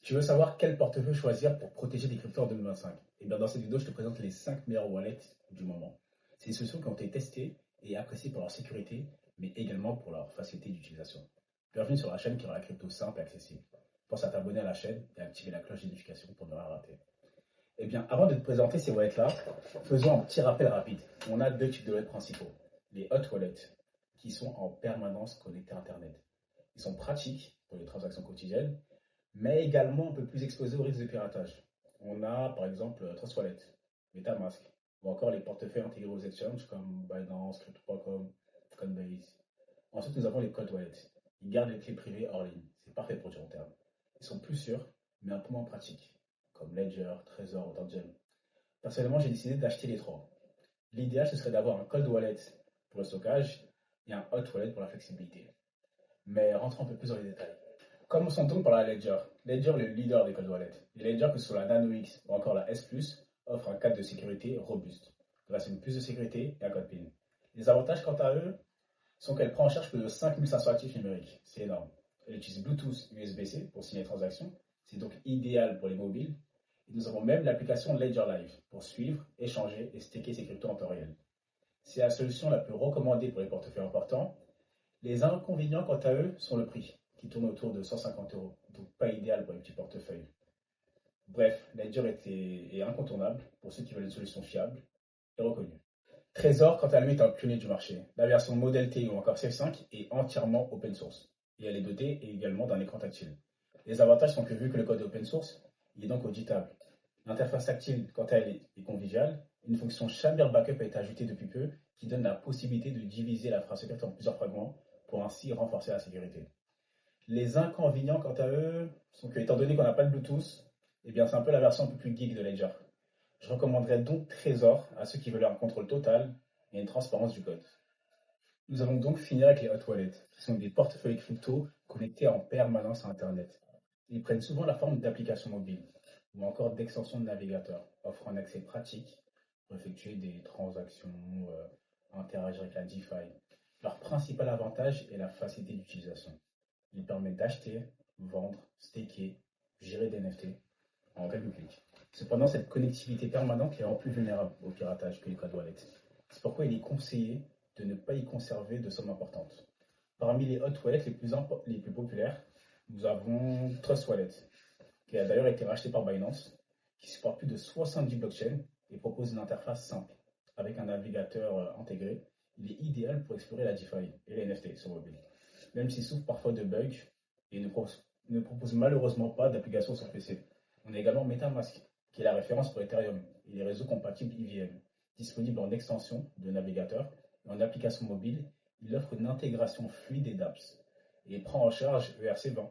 Tu veux savoir quel portefeuille choisir pour protéger tes cryptos en 2025? Et bien dans cette vidéo, je te présente les 5 meilleures wallets du moment. C'est des solutions qui ont été testées et appréciées pour leur sécurité, mais également pour leur facilité d'utilisation. Bienvenue sur la chaîne qui rend la crypto simple et accessible. Pense à t'abonner à la chaîne et à activer la cloche de notification pour ne rien rater. Eh bien, avant de te présenter ces wallets-là, faisons un petit rappel rapide. On a deux types de wallets principaux. Les hot wallets, qui sont en permanence connectés à Internet. Ils sont pratiques pour les transactions quotidiennes, mais également un peu plus exposés au risque de piratage. On a par exemple Trust Wallet, MetaMask, ou encore les portefeuilles intégrés aux exchanges comme Binance, Crypto.com, Coinbase. Ensuite, nous avons les cold wallets. Ils gardent les clés privées hors ligne. C'est parfait pour du long terme. Ils sont plus sûrs, mais un peu moins pratiques, comme Ledger, Trezor ou Tangem. Personnellement, j'ai décidé d'acheter les trois. L'idéal, ce serait d'avoir un cold wallet pour le stockage et un hot wallet pour la flexibilité. Mais rentrons un peu plus dans les détails. Commençons donc par la Ledger. Ledger est le leader des cold wallets. Les Ledger, que ce soit la Nano X ou encore la S+, offrent un cadre de sécurité robuste, grâce à une puce de sécurité et un code PIN. Les avantages, quant à eux, sont qu'elle prend en charge plus de 5500 actifs numériques. C'est énorme. Elle utilise Bluetooth USB-C pour signer les transactions. C'est donc idéal pour les mobiles. Et nous avons même l'application Ledger Live pour suivre, échanger et staker ses cryptos en temps réel. C'est la solution la plus recommandée pour les portefeuilles importants. Les inconvénients, quant à eux, sont le prix, qui tourne autour de 150 €, donc pas idéal pour les petits portefeuilles. Bref, Ledger est incontournable pour ceux qui veulent une solution fiable et reconnue. Trezor, quant à lui, est un pionnier du marché. La version Model T ou encore C5 est entièrement open source et elle est dotée également d'un écran tactile. Les avantages sont que vu que le code est open source, il est donc auditable. L'interface tactile, quant à elle, est conviviale. Une fonction Shamir Backup a été ajoutée depuis peu qui donne la possibilité de diviser la phrase secrète en plusieurs fragments pour ainsi renforcer la sécurité. Les inconvénients, quant à eux, sont que, étant donné qu'on n'a pas de Bluetooth, eh bien, c'est un peu la version un peu plus geek de Ledger. Je recommanderais donc Trezor à ceux qui veulent un contrôle total et une transparence du code. Nous allons donc finir avec les hot wallets, qui sont des portefeuilles crypto connectés en permanence à Internet. Ils prennent souvent la forme d'applications mobiles ou encore d'extensions de navigateurs, offrant un accès pratique pour effectuer des transactions, interagir avec la DeFi. Leur principal avantage est la facilité d'utilisation. Il permet d'acheter, vendre, staker, gérer des NFT en quelques clics. Cependant, cette connectivité permanente les rend plus vulnérables au piratage que les cold wallets. C'est pourquoi il est conseillé de ne pas y conserver de sommes importantes. Parmi les hot wallets les plus populaires, nous avons Trust Wallet, qui a d'ailleurs été racheté par Binance, qui supporte plus de 70 blockchains et propose une interface simple. Avec un navigateur intégré, il est idéal pour explorer la DeFi et les NFT sur mobile. Même s'il souffre parfois de bugs et ne propose malheureusement pas d'application sur PC. On a également MetaMask, qui est la référence pour Ethereum et les réseaux compatibles IVM. Disponible en extension de navigateur et en application mobile, il offre une intégration fluide des dApps et prend en charge ERC20,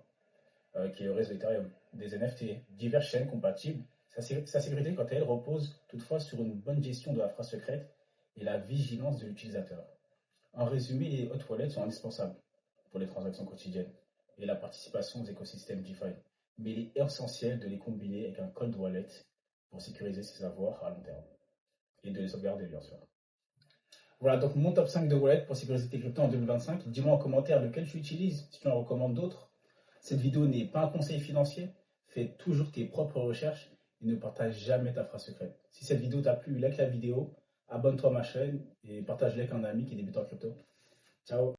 qui est le réseau Ethereum, des NFT, diverses chaînes compatibles. Sa sécurité, quant à elle, repose toutefois sur une bonne gestion de la phrase secrète et la vigilance de l'utilisateur. En résumé, les hot wallets sont indispensables pour les transactions quotidiennes et la participation aux écosystèmes DeFi. Mais il est essentiel de les combiner avec un cold wallet pour sécuriser ses avoirs à long terme et de les sauvegarder, bien sûr. Voilà donc mon top 5 de wallets pour sécuriser tes cryptos en 2025. Dis-moi en commentaire lequel tu utilises, si tu en recommandes d'autres. Cette vidéo n'est pas un conseil financier. Fais toujours tes propres recherches et ne partage jamais ta phrase secrète. Si cette vidéo t'a plu, like la vidéo, abonne-toi à ma chaîne et partage-la avec un ami qui débute en crypto. Ciao!